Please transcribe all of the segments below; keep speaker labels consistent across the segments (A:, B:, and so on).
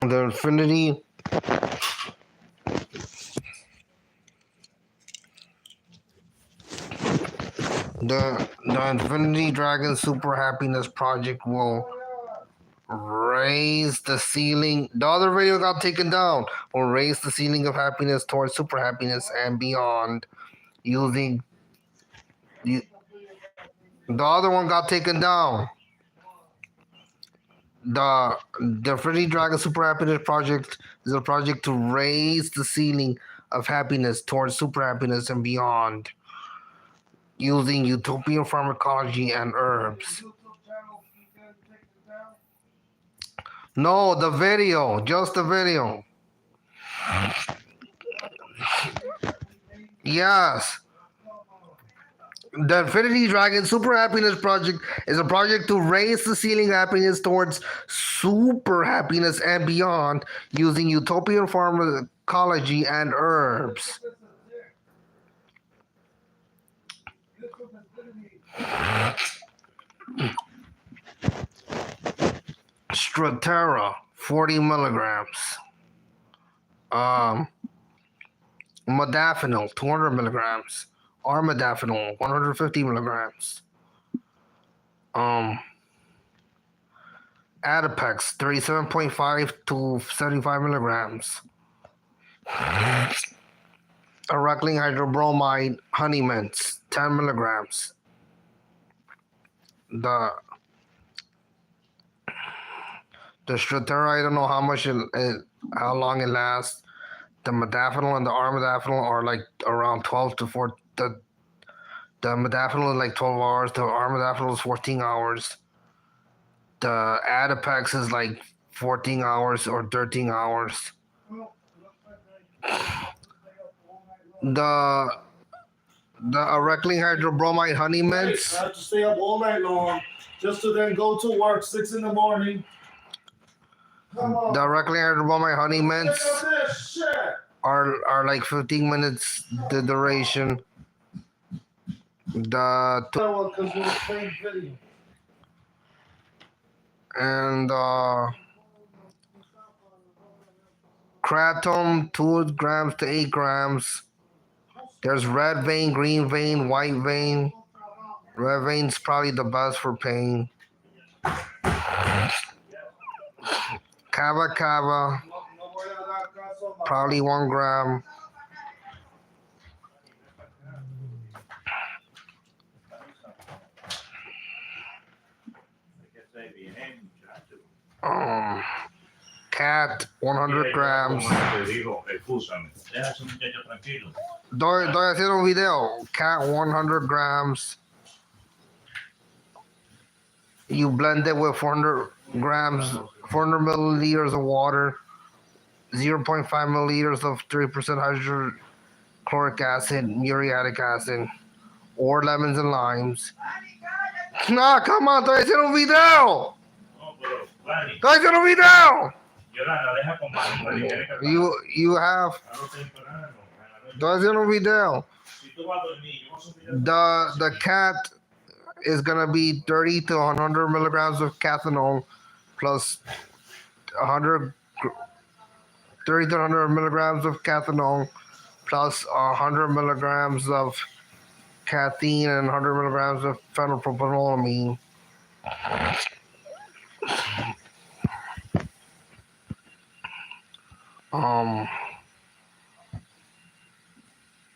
A: the Infinity the Infinity Dragon Superhappiness Project will raise the ceiling. The other video got taken down. Will raise the ceiling of happiness towards super happiness and beyond using the other one got taken down. The Infinity Dragon Super Happiness Project is a project to raise the ceiling of happiness towards super happiness and beyond using Utopian Pharmacology and Herbs. No, the video, just the video. Yes. The Infinity Dragon Super Happiness Project is a project to raise the ceiling of happiness towards super happiness and beyond using Utopian Pharmacology and Herbs. Strattera, 40 milligrams. Modafinil, 200 milligrams. Armodafinil, 150 milligrams. Adipex, 37.5 to 75 milligrams. Arecoline Hydrobromide Huny Mints, 10 milligrams. The Strattera, I don't know how long it lasts. The Modafinil and the Armodafinil are like around 12 to 4. The Modafinil is like 12 hours. The Armodafinil is 14 hours. The Adipex is like 14 hours or 13 hours. The Arecoline Hydrobromide Huny Mints.
B: I have to stay up all night long just to then go to work 6 in the morning.
A: The Arecoline Hydrobromide Huny Mints are like 15 minutes the duration. And kratom, 2 grams to 8 grams. There's red vein, green vein, white vein. Red vein's probably the best for pain. Kava, probably 1 gram. Cat, 100 grams. Estoy haciendo un video. Cat, 100 grams. You blend it with 400 milliliters of water, 0.5 milliliters of 3% hydrochloric acid, muriatic acid, or lemons and limes. No, come on, estoy haciendo un video. Estoy haciendo un video. You have. Estoy haciendo un video. The cat is gonna be 30 to 100 milligrams of cathinol plus 30 to 100 milligrams of cathinol plus 100 milligrams of caffeine and 100 milligrams of phenylpropanolamine.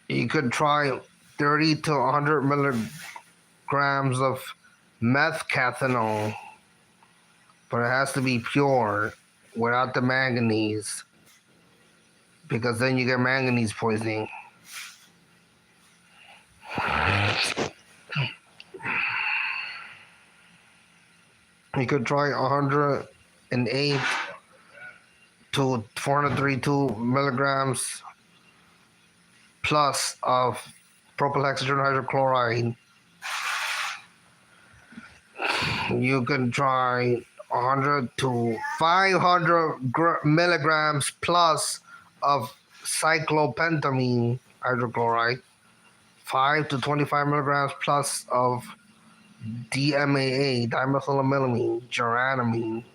A: You could try 30 to 100 milligrams of meth cathinol, but it has to be pure without the manganese, because then you get manganese poisoning. You could try 108 to 432 milligrams plus of propylhexadrine hydrochloride. You can try 100 to 500 milligrams plus of cyclopentamine hydrochloride, 5 to 25 milligrams plus of DMAA, dimethylamine, geranamine,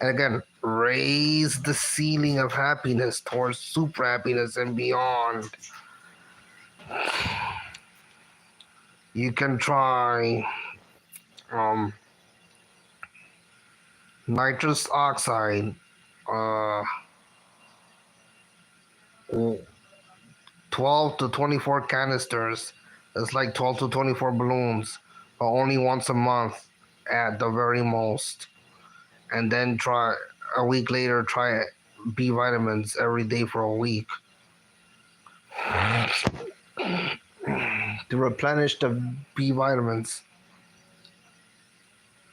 A: And again, raise the ceiling of happiness towards super happiness and beyond. You can try nitrous oxide, uh, 12 to 24 canisters. That's like 12 to 24 balloons, but only once a month at the very most. And then try a week later, try B vitamins every day for a week to replenish the B vitamins.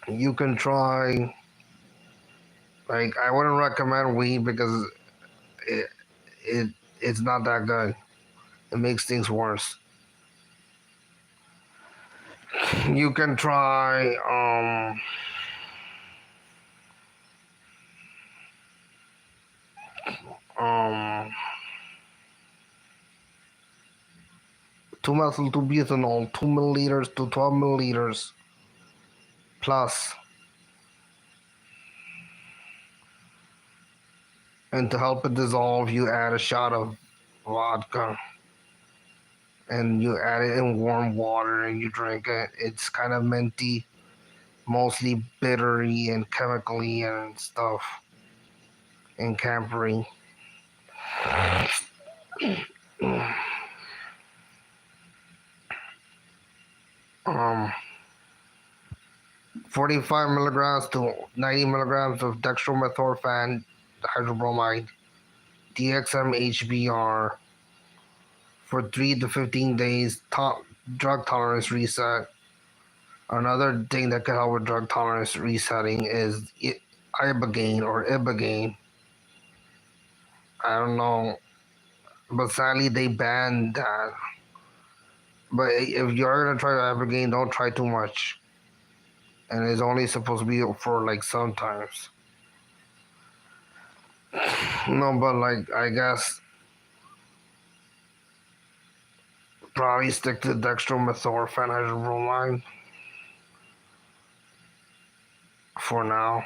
A: You can try, like, I wouldn't recommend weed because it, it it's not that good. It makes things worse. You can try um 2-methyl 2-butanol, 2 milliliters to 12 milliliters plus. And to help it dissolve, you add a shot of vodka. And you add it in warm water and you drink it. It's kind of minty, mostly bittery and chemically and stuff, and campery. Um, 45 milligrams to 90 milligrams of dextromethorphan hydrobromide, DXM HBr, for 3 to 15 days. Drug tolerance reset. Another thing that can help with drug tolerance resetting is Ibogaine or Ibogaine. I don't know, but sadly they banned that. But if you're gonna try Ibogaine, don't try too much. And it's only supposed to be for like sometimes. No, but like I guess probably stick to dextromethorphan hydrobromide for now.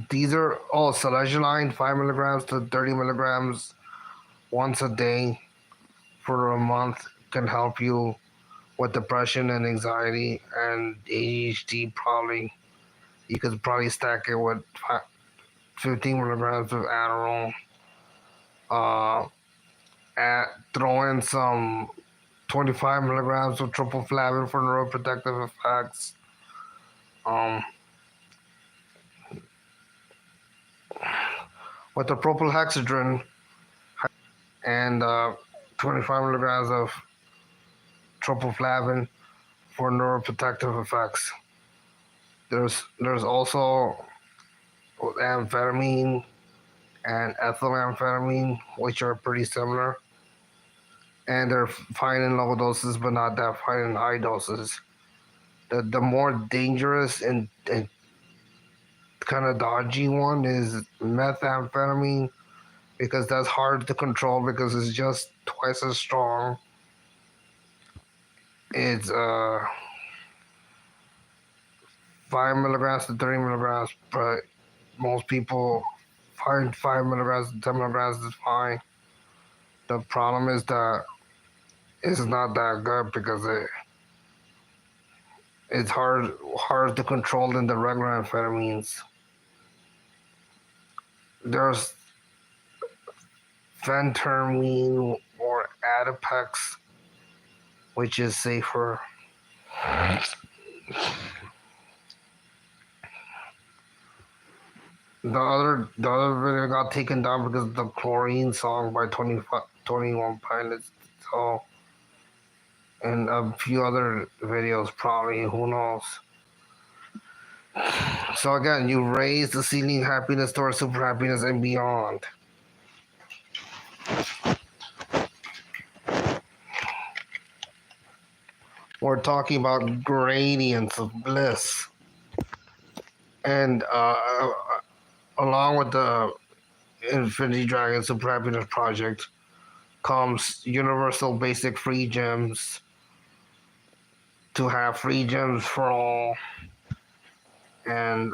A: These are selegiline, 5 milligrams to 30 milligrams once a day for a month can help you with depression and anxiety and ADHD. Probably you could probably stack it with 15 milligrams of Adderall. Throw in some 25 milligrams of tryptophan for neuroprotective effects. With the propylhexadrine and 25 milligrams of tryptophan for neuroprotective effects. There's also amphetamine and ethylamphetamine, which are pretty similar. And they're fine in low doses, but not that fine in high doses. The more dangerous and kind of dodgy one is methamphetamine, because that's hard to control because it's just twice as strong. It's 5 milligrams to 30 milligrams, but most people find 5 milligrams to 10 milligrams is fine. The problem is that it's not that good because it's hard to control than the regular amphetamines. There's phentermine or Adipex, which is safer. The other video got taken down because of the chlorine song by 21 Pilots. So, and a few other videos probably, who knows. So again, you raise the ceiling happiness towards super happiness and beyond. We're talking about gradients of bliss. And along with the Infinity Dragon Superhappiness Project comes universal basic free gems to have free gems for all. and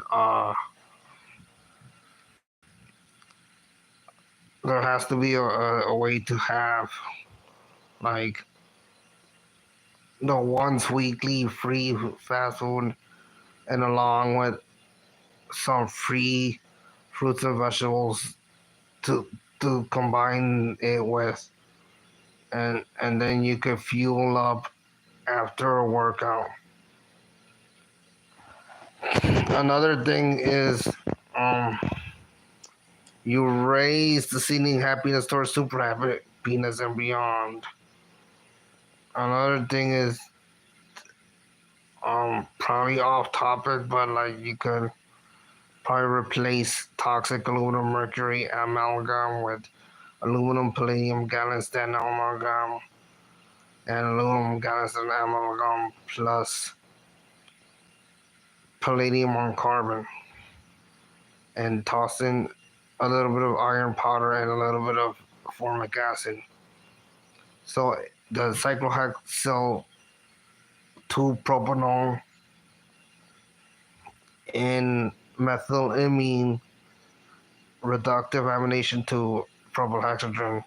A: there has to be a way to have like the once weekly free fast food, and along with some free fruits and vegetables to combine it with, and then you could fuel up after a workout. Another thing is um you raise the ceiling happiness towards super happiness and beyond. Another thing is probably off topic, but like you could probably replace toxic aluminum mercury amalgam with aluminum palladium gallium amalgam and aluminum gallium amalgam plus palladium on carbon, and toss in a little bit of iron powder and a little bit of formic acid. So the cyclohexyl 2 propanol in methylamine reductive amination to propylhexadrine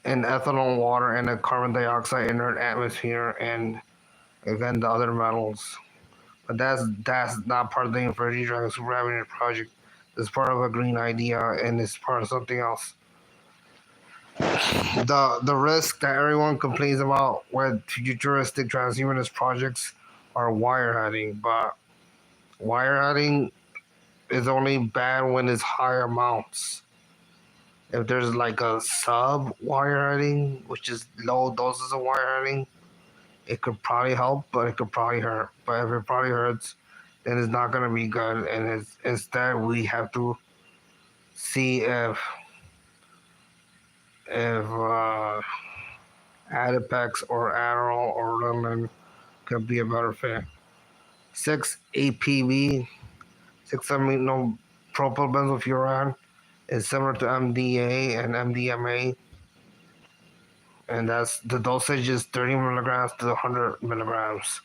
A: and ethanol water and a carbon dioxide inert atmosphere, and again the other metals. But that's not part of the Infinity Dragon Superhappiness Project. It's part of a green idea, and it's part of something else. The risk that everyone complains about with futuristic transhumanist projects are wireheading, but wireheading is only bad when it's high amounts. If there's like a sub wireheading, which is low doses of wireheading, it could probably help, but it could probably hurt. But if it probably hurts, then it's not gonna be good. And instead we have to see if Adipex or Adderall or Ritalin could be a better fit. 6-APB, 6-amino propylbenzopyran, is similar to MDA and MDMA, and that's the dosage is 30 milligrams to 100 milligrams.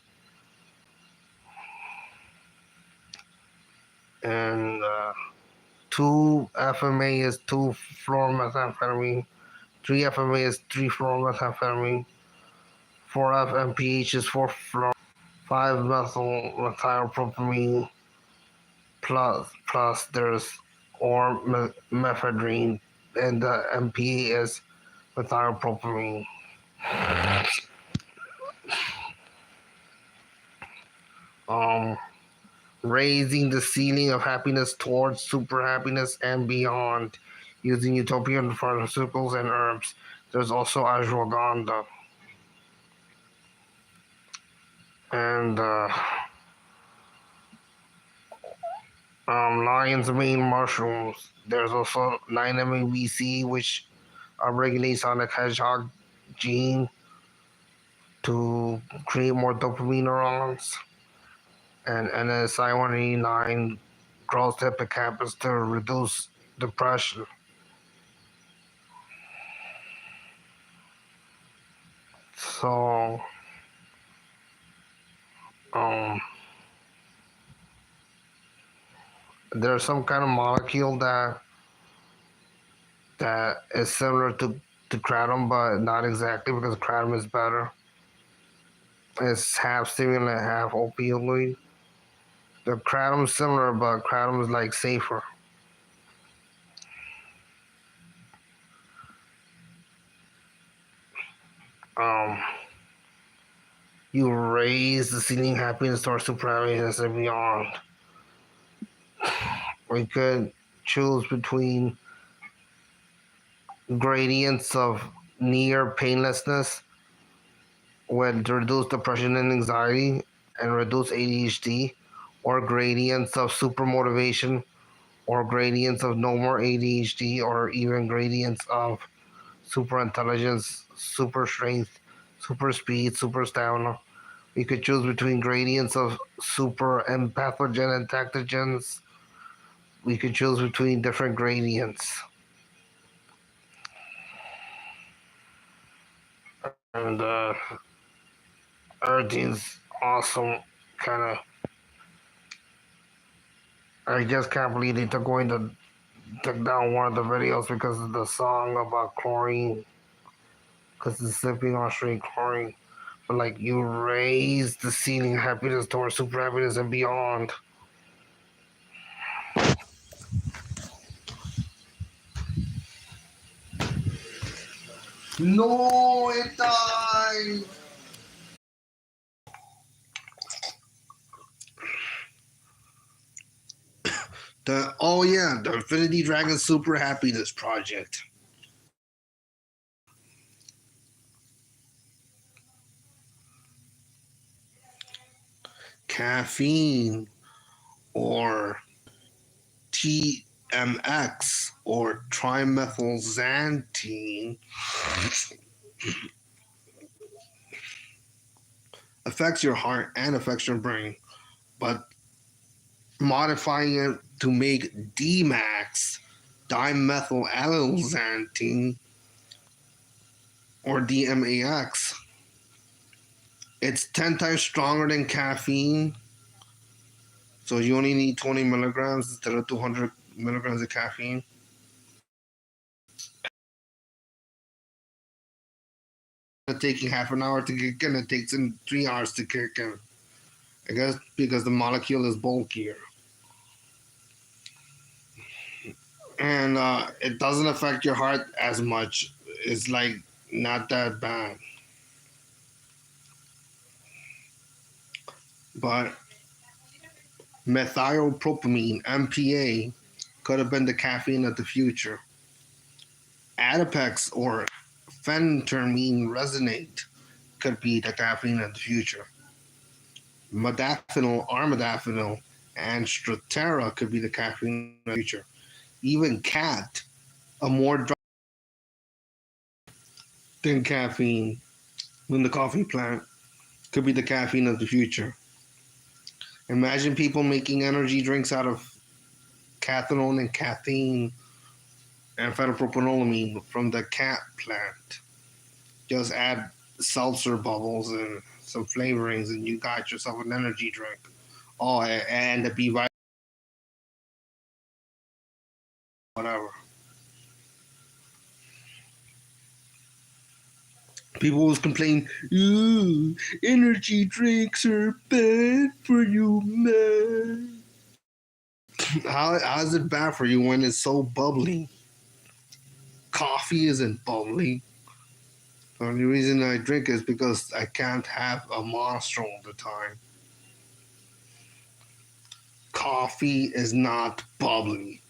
A: And 2-FMA is 2-fluoromethamphetamine, 3-FMA is 3-fluoromethamphetamine, 4-FMPH is 4-fluoro, 5-methylmethylpropamine plus there's or mephedrine, and the MP is methylpropamine. Um, Raising the ceiling of happiness towards super happiness and beyond using utopian pharmaceuticals and herbs. There's also ashwagandha and lion's mane mushrooms. There's also 9-MeBC, which regulates sonic hedgehog gene to create more dopamine neurons, and NSI 189 grows the hippocampus to reduce depression. So, um, there's some kind of molecule that is similar to kratom, but not exactly because kratom is better. It's half stimulant, half opioid. The kratom's similar, but kratom is like safer. Um, you raise the ceiling happiness towards super happiness and beyond. We could choose between gradients of near painlessness with reduced depression and anxiety and reduce ADHD, or gradients of super motivation, or gradients of no more ADHD, or even gradients of super intelligence, super strength, super speed, super stamina. We could choose between gradients of super empathogen and tactogens. We could choose between different gradients. And everything's awesome, kind of I just can't believe they took down one of the videos because of the song about chlorine, because it's sipping on straight chlorine. But like, you raise the ceiling of happiness towards super happiness and beyond. No, it died. The Infinity Dragon Superhappiness Project. Caffeine or TMX or trimethylxanthine affects your heart and affects your brain, but modifying it to make DMAX, dimethylallylxanthine, or DMAX, it's 10 times stronger than caffeine. So you only need 20 milligrams instead of 200 milligrams of caffeine. Taking half an hour to kick in, it takes in 3 hours to kick in. I guess because the molecule is bulkier. And it doesn't affect your heart as much. It's like not that bad. But methylpropamine, MPA, could have been the caffeine of the future. Adipex or phentermine resonate could be the caffeine of the future. Modafinil, Armodafinil, and Strattera could be the caffeine of the future. Even cat, a more drug than caffeine, than the coffee plant, could be the caffeine of the future. Imagine people making energy drinks out of cathinone and caffeine and phenylpropanolamine from the cat plant. Just add seltzer bubbles and some flavorings, and you got yourself an energy drink. Oh, and the B vitamin, whatever. People always complain, ooh, energy drinks are bad for you, man. How is it bad for you when it's so bubbly? Coffee isn't bubbly. The only reason I drink is because I can't have a monster all the time. Coffee is not bubbly.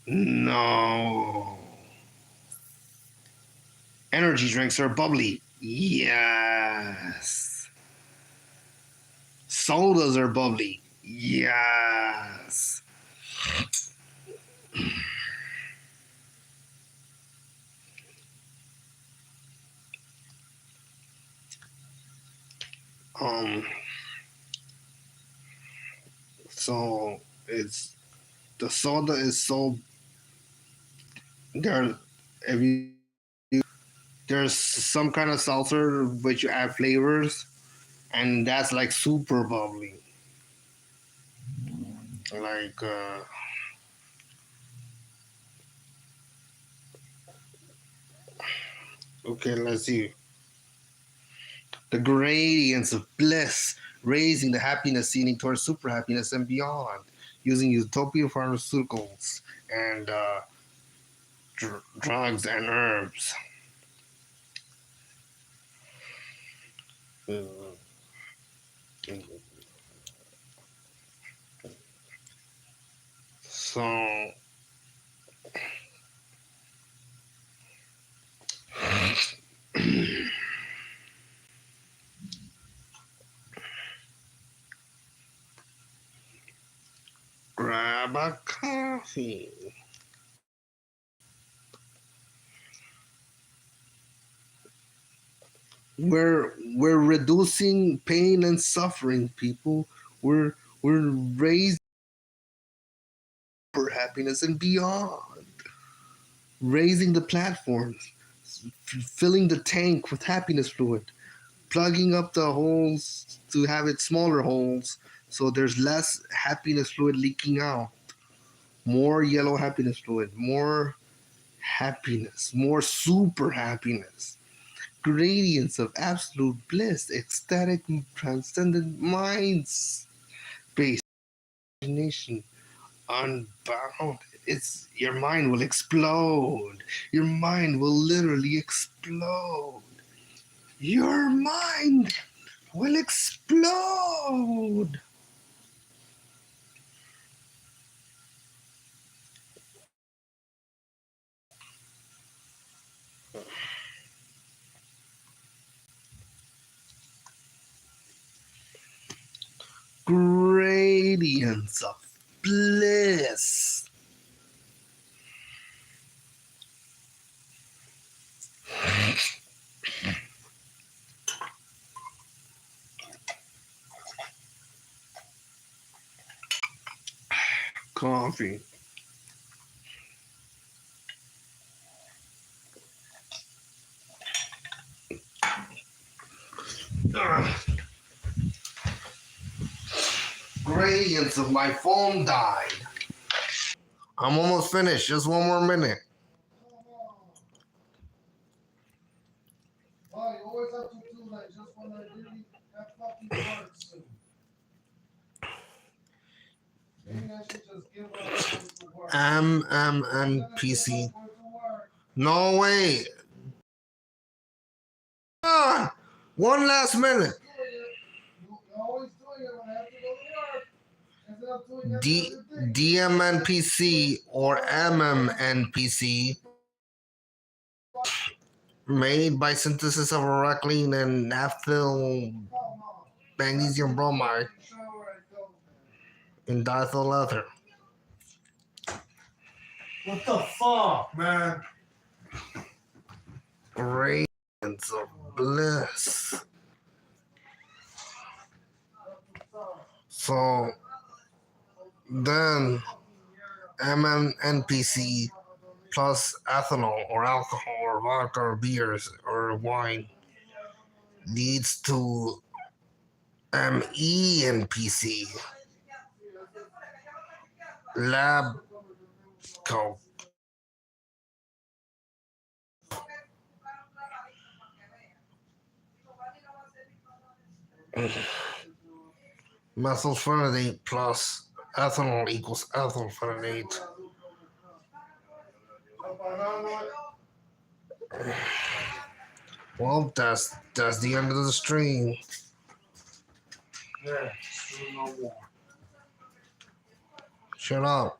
A: No. Energy drinks are bubbly. Yes. Sodas are bubbly. Yes. So it's the soda is so there. If you there's some kind of seltzer which you add flavors, and that's like super bubbly. Like okay, let's see. The gradients of bliss, raising the happiness ceiling towards super happiness and beyond, using utopian pharmaceuticals and drugs and herbs. So grab a coffee. We're reducing pain and suffering, people. We're raising for happiness and beyond. Raising the platforms, filling the tank with happiness fluid, plugging up the holes to have it smaller holes So there's less happiness fluid leaking out. More yellow happiness fluid. More happiness. More super happiness. Gradients of absolute bliss. Ecstatic, transcendent minds. Based imagination. Unbounded. It's your mind will explode. Your mind will literally explode. Your mind will explode. Gradients of bliss. Coffee. Gradients of my phone died. I'm almost finished. Just one more minute.
B: Why you always have to do that just when I really have fucking parts soon? Maybe I should just give up going to work.
A: and PC. No way. Ah, one last minute.
B: You're always doing it when I have to go to work. Instead of doing every
A: D
B: other thing.
A: DMNPC or MMNPC, made by synthesis of Arecoline and naphthyl
B: Come on.
A: magnesium bromide
B: Shower I go,
A: in
B: man.
A: diethyl ether.
B: What the fuck, man?
A: Radiance of bliss. So then MMNPC plus ethanol or alcohol or vodka or beers or wine leads to MENPC, lab coke. Methylphenidate plus ethanol equals ethylphenidate. Well, that's the end of the stream.
B: Yeah, no more.
A: Shut up.